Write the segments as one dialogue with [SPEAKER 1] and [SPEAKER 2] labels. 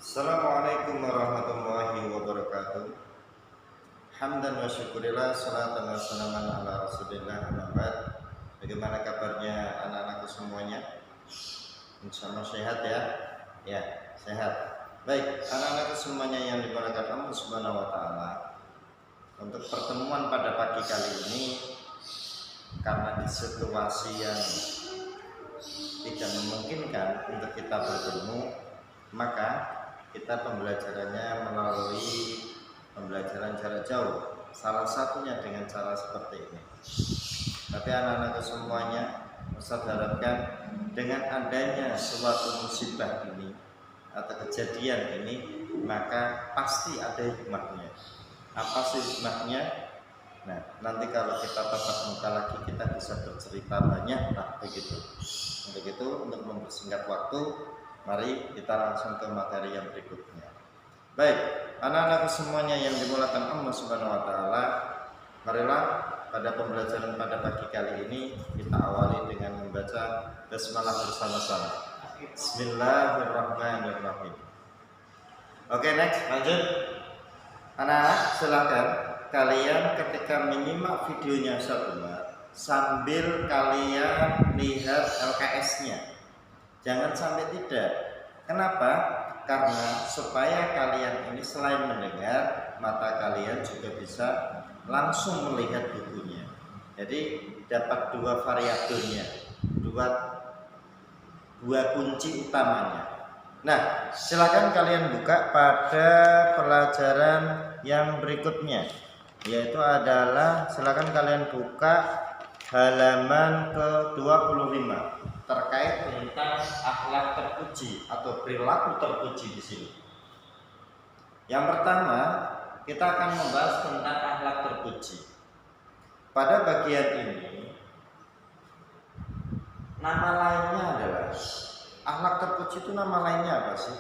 [SPEAKER 1] Assalamualaikum warahmatullahi wabarakatuh. Hamdan wa syukurillah, salatan wa salaman ala rasulillah, amma ba'd. Bagaimana kabarnya anak-anakku semuanya? Insyaallah sehat ya? Ya, sehat. Baik, anak-anakku semuanya yang dimuliakan Allah Subhanahu wa taala. Untuk pertemuan pada pagi kali ini, karena di situasi yang tidak memungkinkan untuk kita bertemu, maka kita pembelajarannya melalui pembelajaran jarak jauh. Salah satunya dengan cara seperti ini. Tapi anak-anak semuanya, Ustaz harapkan dengan adanya suatu musibah ini atau kejadian ini, maka pasti ada hikmahnya. Apa sih hikmahnya? Nah, nanti kalau kita tatap muka lagi kita bisa bercerita banyak lah begitu. Untuk itu, untuk mempersingkat waktu, mari kita langsung ke materi yang berikutnya. Baik, anak-anak semuanya yang dimuliakan Allah Subhanahu wa taala, marilah pada pembelajaran pada pagi kali ini kita awali dengan membaca basmalah bersama-sama. Bismillahirrahmanirrahim. Oke, next, lanjut. Anak-anak, silakan kalian ketika menyimak videonya Ustaz Umar, sambil kalian lihat LKS-nya. Jangan sampai tidak. Kenapa? Karena supaya kalian ini selain mendengar, mata kalian juga bisa langsung melihat bukunya. Jadi dapat dua variabelnya, dua kunci utamanya. Nah, silakan kalian buka pada pelajaran yang berikutnya, yaitu adalah silakan kalian buka halaman ke-25 terkait tentang akhlak terpuji atau perilaku terpuji di sini. Yang pertama, kita akan membahas tentang akhlak terpuji. Pada bagian ini, nama lainnya adalah akhlak terpuji. Itu nama lainnya apa sih?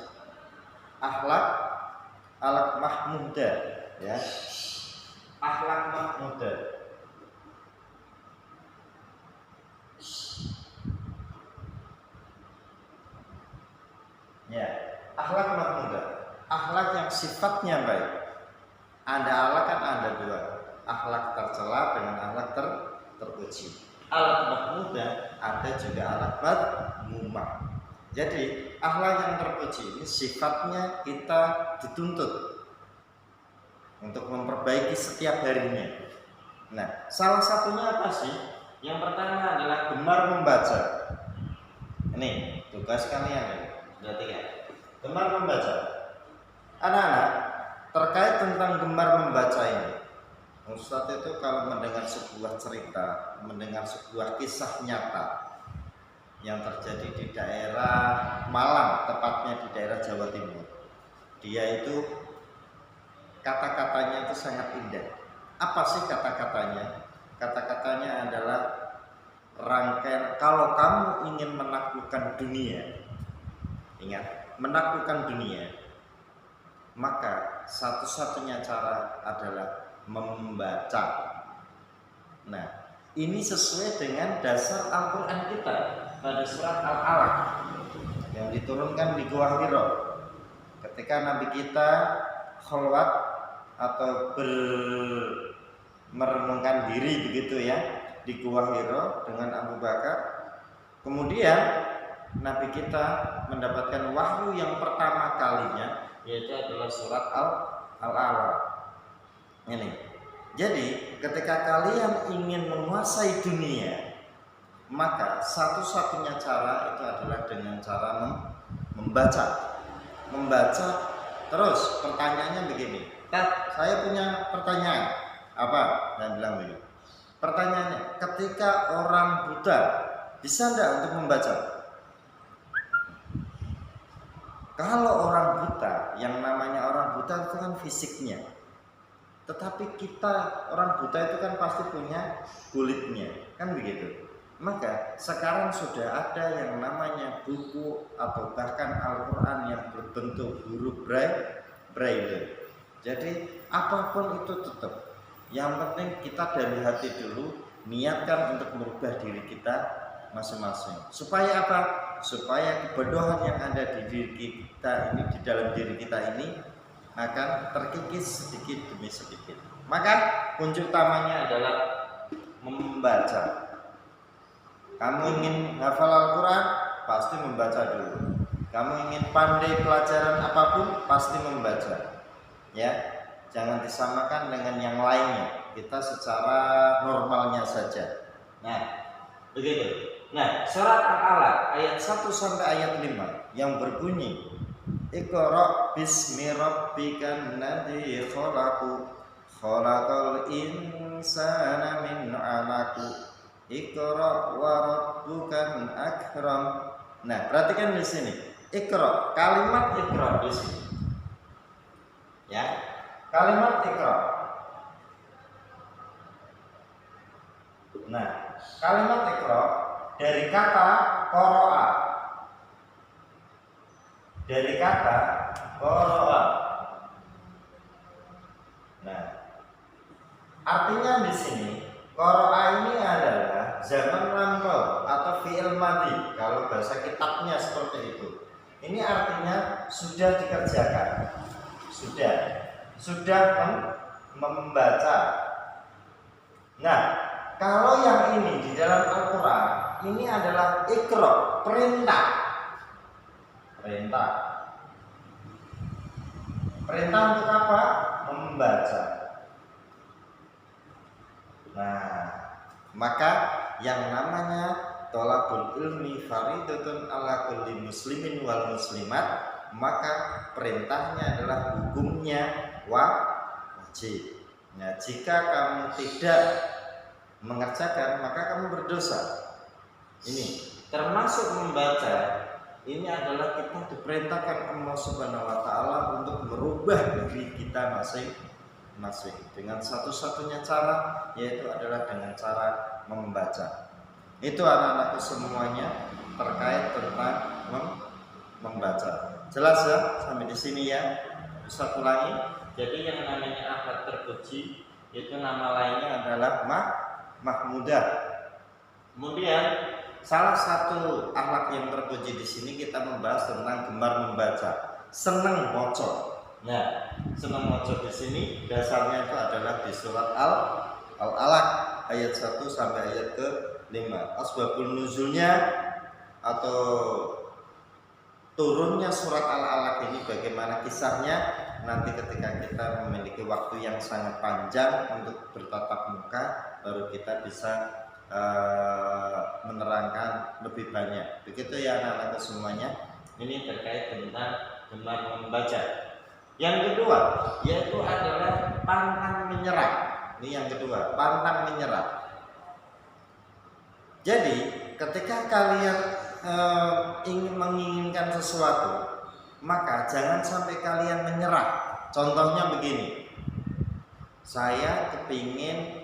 [SPEAKER 1] Akhlak mahmudah, ya. Akhlak mahmudah. Ya, akhlak mahmudah, akhlak yang sifatnya baik. Ada akhlak kan ada dua, akhlak tercela dengan akhlak terpuji. Akhlak mahmudah ada juga akhlak madmumah. Jadi akhlak yang terpuji ini sifatnya kita dituntut untuk memperbaiki setiap harinya. Nah, salah satunya apa sih? Yang pertama adalah gemar membaca. Ini tugas kalian ya. Berarti ya, gemar membaca. Anak-anak, terkait tentang gemar membaca ini, Ustadz itu kalau mendengar sebuah cerita, mendengar sebuah kisah nyata yang terjadi di daerah Malang, tepatnya di daerah Jawa Timur, dia itu kata-katanya itu sangat indah. Apa sih kata-katanya? Kata-katanya adalah rangkaian, kalau kamu ingin menaklukkan dunia, ingat, menaklukkan dunia, maka satu-satunya cara adalah membaca. Nah, ini sesuai dengan dasar Al-Quran kita pada surat Al-Alaq yang diturunkan di Gua Hiro. Ketika Nabi kita kholwat atau merenungkan diri begitu ya di Gua Hiro dengan Abu Bakar, kemudian Nabi kita mendapatkan wahyu yang pertama kalinya, yaitu adalah surat Al-Alaq. Ini. Jadi ketika kalian ingin menguasai dunia, maka satu-satunya cara itu adalah dengan cara membaca. Membaca. Terus pertanyaannya begini, saya punya pertanyaan. Apa? Saya bilang begini. Pertanyaannya, ketika orang buta bisa enggak untuk membaca? Kalau orang buta, yang namanya orang buta itu kan fisiknya. Tetapi kita orang buta itu kan pasti punya kulitnya, kan begitu. Maka sekarang sudah ada yang namanya buku atau bahkan Al-Quran yang berbentuk huruf braille. Jadi apapun itu tetap, yang penting kita dari hati dulu niatkan untuk merubah diri kita masing-masing. Supaya apa? supaya kebodohan yang ada di diri kita ini, di dalam diri kita ini akan terkikis sedikit demi sedikit. Maka kunci utamanya adalah membaca. Kamu ingin hafal Al-Quran, pasti membaca dulu. Kamu ingin pandai pelajaran apapun, pasti membaca. Ya, jangan disamakan dengan yang lainnya. Kita secara normalnya saja. Nah, begitu. Nah, surat Al-Alaq ayat 1 sampai ayat 5 yang berbunyi Iqra bismi rabbikan ladzi khalaqal insana min 'alaq Iqra wa rabbukan akram. Nah, perhatikan di sini. Iqra, kalimat Iqra di sini. Ya. Kalimat Iqra. Nah, kalimat Iqra dari kata qara'a. Dari kata qara'a. Nah, artinya di sini qara'a ini adalah zaman lampau atau fi'il madhi. Kalau bahasa kitabnya seperti itu. Ini artinya sudah dikerjakan. Sudah membaca. Nah, kalau yang ini di dalam Al-Quran ini adalah Iqra, perintah. Perintah untuk apa? Membaca. Nah, maka yang namanya thalabul ilmi faridatun ala kulli muslimin wal muslimat, maka perintahnya adalah hukumnya wajib. Nah, jika kamu tidak mengerjakan, maka kamu berdosa. Ini termasuk membaca. Ini adalah kita diperintahkan Allah Subhanahu wa taala untuk merubah diri kita masing-masing dengan satu-satunya cara, yaitu adalah dengan cara membaca. Itu anak-anakku semuanya terkait tentang membaca. Jelas ya sampai di sini ya. Bisa ulangi. Jadi yang namanya akhlak terpuji itu nama lainnya adalah Mahmudah. Kemudian salah satu akhlak yang terpuji di sini kita membahas tentang gemar membaca, senang moco. Nah, senang moco di sini dasarnya itu adalah di surat Al-Alaq ayat 1 sampai ayat ke-5. Asbabun nuzulnya atau turunnya surat Al-Alaq ini bagaimana kisahnya, nanti ketika kita memiliki waktu yang sangat panjang untuk bertatap muka, baru kita bisa menerangkan lebih banyak. Begitu ya anak-anak semuanya. Ini terkait tentang gemar membaca. Yang kedua yaitu adalah pantang menyerah. Ini yang kedua, pantang menyerah. Jadi ketika kalian ingin menginginkan sesuatu, maka jangan sampai kalian menyerah. Contohnya begini, saya kepingin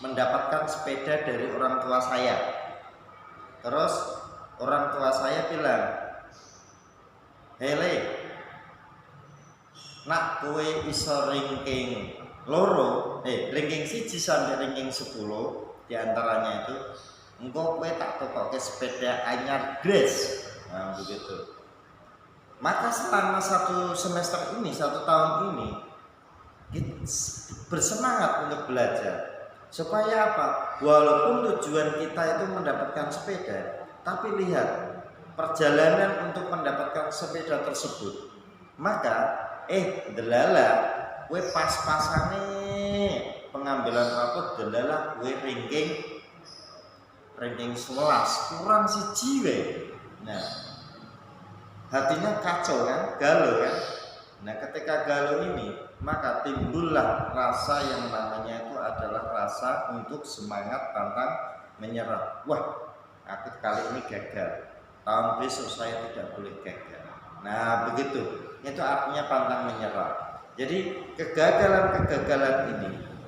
[SPEAKER 1] mendapatkan sepeda dari orang tua saya. Terus orang tua saya bilang, "Hele, nak kowe iso ranking loro, ranking 1 sampai ranking 10 diantaranya itu, engkau kowe tak tokoke sepeda anyar Grace." Nah, begitu. Maka selama 1 semester ini, 1 tahun ini, kita bersemangat untuk belajar. Supaya apa? Walaupun tujuan kita itu mendapatkan sepeda, tapi lihat perjalanan untuk mendapatkan sepeda tersebut. Maka delala kowe pas-pasane pengambilan rapot delala kowe ranking 11 kurang siji wae. Nah, hatinya kacau kan, galau kan. Nah, ketika galau ini, maka timbullah rasa yang namanya itu adalah rasa untuk semangat pantang menyerah. Wah, aku kali ini gagal, tahun besok saya tidak boleh gagal. Nah, begitu. Itu artinya pantang menyerah. Jadi kegagalan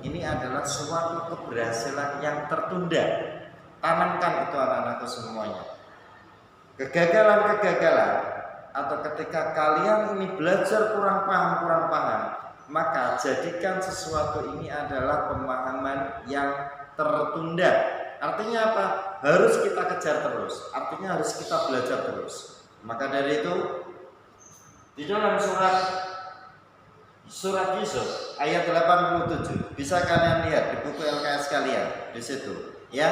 [SPEAKER 1] ini adalah suatu keberhasilan yang tertunda. Tanamkan itu anak-anakku semuanya. Kegagalan atau ketika kalian ini belajar kurang paham, maka jadikan sesuatu ini adalah pemahaman yang tertunda. Artinya apa? harus kita kejar terus, artinya harus kita belajar terus. Maka dari itu di dalam surat Yusuf ayat 87 bisa kalian lihat di buku LKS kalian di situ, ya.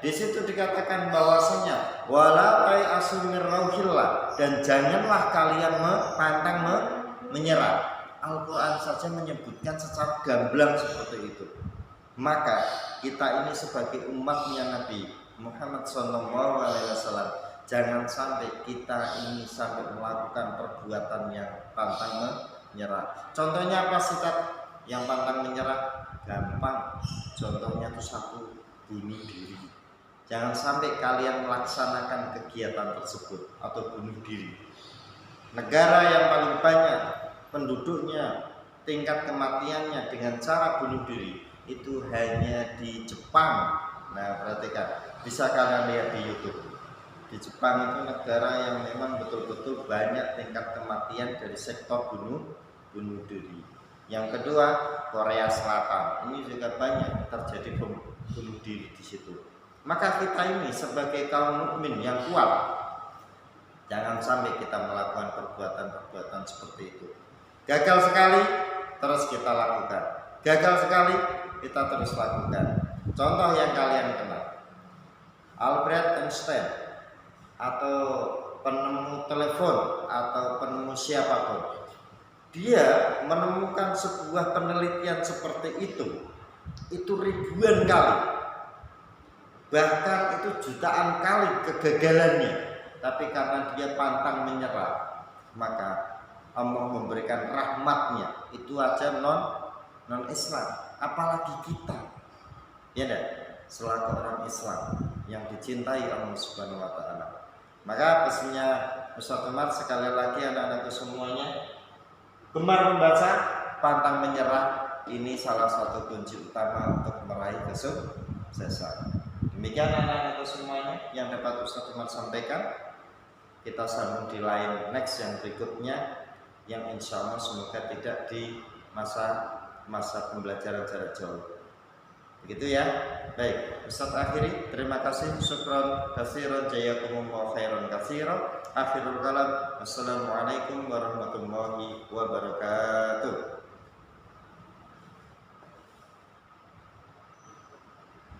[SPEAKER 1] Di situ dikatakan bahwasanya wala ta'asu min rauhillah, dan janganlah kalian pantang menyerah. Al-Quran saja menyebutkan secara gamblang seperti itu. Maka kita ini sebagai umatnya Nabi Muhammad SAW, jangan sampai kita ini sampai melakukan perbuatan yang pantang menyerah. Contohnya apa sih, yang pantang menyerah? Gampang. Contohnya itu satu, bunuh diri. Jangan sampai kalian melaksanakan kegiatan tersebut atau bunuh diri. Negara yang paling banyak penduduknya, tingkat kematiannya dengan cara bunuh diri itu hanya di Jepang. Nah, perhatikan, bisa kalian lihat di YouTube. Di Jepang itu negara yang memang betul-betul banyak tingkat kematian dari sektor bunuh diri. Yang kedua, Korea Selatan. Ini juga banyak terjadi bunuh diri di situ. Maka kita ini sebagai kaum mukmin yang kuat, jangan sampai kita melakukan perbuatan-perbuatan seperti itu. Gagal sekali, terus kita lakukan. Gagal sekali, kita terus lakukan. Contoh yang kalian kenal, Albert Einstein, atau penemu telepon atau penemu siapapun, dia menemukan sebuah penelitian seperti itu ribuan kali, bahkan itu jutaan kali kegagalannya, tapi karena dia pantang menyerah, maka Allah memberikan rahmatnya. Itu aja non Islam, apalagi kita, ya dah, selaku orang Islam yang dicintai Allah Subhanahu wa taala. Maka pesannya Ustaz Umar, sekali lagi anak-anakku semuanya, gemar membaca, pantang menyerah, ini salah satu kunci utama untuk meraih kesuksesan. Demikian anak-anakku semuanya yang dapat Ustaz Umar sampaikan. Kita sambung di lain next yang berikutnya, yang insya Allah semoga tidak di masa pembelajaran jarak jauh. Begitu ya. Baik, Ustaz akhiri. Terima kasih. Syukran katsiran, jazakumullahu khairan katsiran. Akhirul kalam. Assalamualaikum warahmatullahi wabarakatuh.